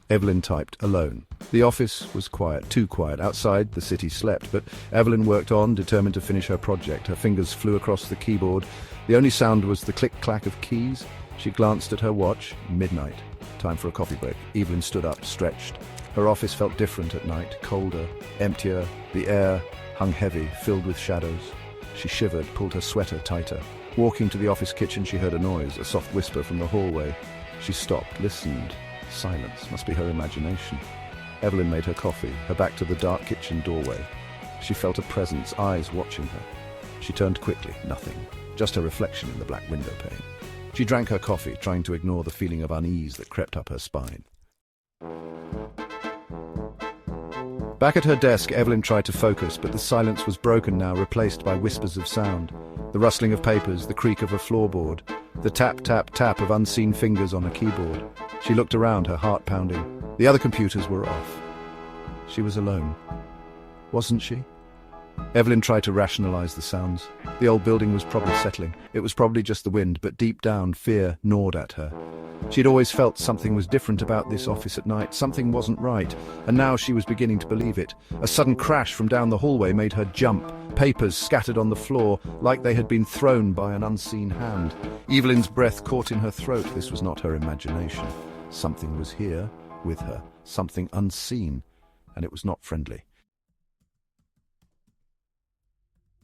Evelyn typed, alone. The office was quiet, too quiet. Outside, the city slept, but Evelyn worked on, determined to finish her project. Her fingers flew across the keyboard. The only sound was the click-clack of keys. She glanced at her watch. Midnight. Time for a coffee break. Evelyn stood up, stretched. Her office felt different at night, colder, emptier. The air hung heavy, filled with shadows. She shivered, pulled her sweater tighter. Walking to the office kitchen, she heard a noise, a soft whisper from the hallway. She stopped, listened. Silence. Must be her imagination. Evelyn made her coffee, her back to the dark kitchen doorway. She felt a presence, eyes watching her. She turned quickly. Nothing. Just her reflection in the black window pane. She drank her coffee, trying to ignore the feeling of unease that crept up her spine. Back at her desk, Evelyn tried to focus, but the silence was broken now, replaced by whispers of sound. The rustling of papers, the creak of a floorboard, the tap, tap, tap of unseen fingers on a keyboard. She looked around, her heart pounding. The other computers were off. She was alone. Wasn't she? Evelyn tried to rationalize the sounds. The old building was probably settling. It was probably just the wind, but deep down, fear gnawed at her. She'd always felt something was different about this office at night. Something wasn't right, and now she was beginning to believe it. A sudden crash from down the hallway made her jump. Papers scattered on the floor, like they had been thrown by an unseen hand. Evelyn's breath caught in her throat. This was not her imagination. Something was here, with her. Something unseen, and it was not friendly.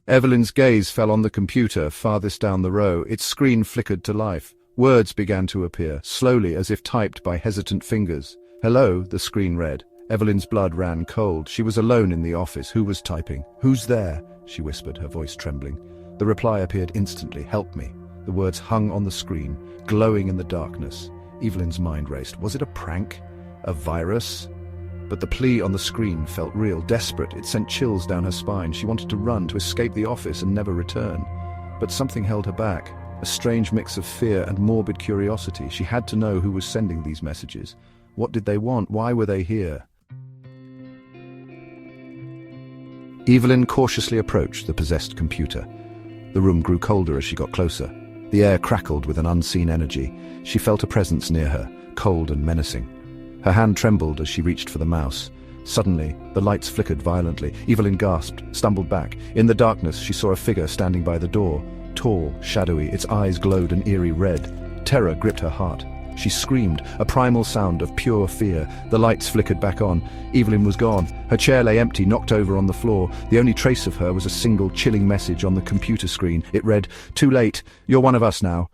Evelyn's gaze fell on the computer farthest down the row. Its screen flickered to life. Words began to appear, slowly as if typed by hesitant fingers. Hello, the screen read. Evelyn's blood ran cold. She was alone in the office. Who was typing? Who's there? She whispered, her voice trembling. The reply appeared instantly. Help me. The words hung on the screen, glowing in the darkness. Evelyn's mind raced. Was it a prank? A virus? But the plea on the screen felt real, desperate. It sent chills down her spine. She wanted to run, to escape the office and never return. But something held her back. A strange mix of fear and morbid curiosity. She had to know who was sending these messages. What did they want? Why were they here? Evelyn cautiously approached the possessed computer. The room grew colder as she got closer. The air crackled with an unseen energy. She felt a presence near her, cold and menacing. Her hand trembled as she reached for the mouse. Suddenly, the lights flickered violently. Evelyn gasped, stumbled back. In the darkness, she saw a figure standing by the door. Tall, shadowy, its eyes glowed an eerie red. Terror gripped her heart. She screamed, a primal sound of pure fear. The lights flickered back on. Evelyn was gone. Her chair lay empty, knocked over on the floor. The only trace of her was a single chilling message on the computer screen. It read, "Too late. You're one of us now."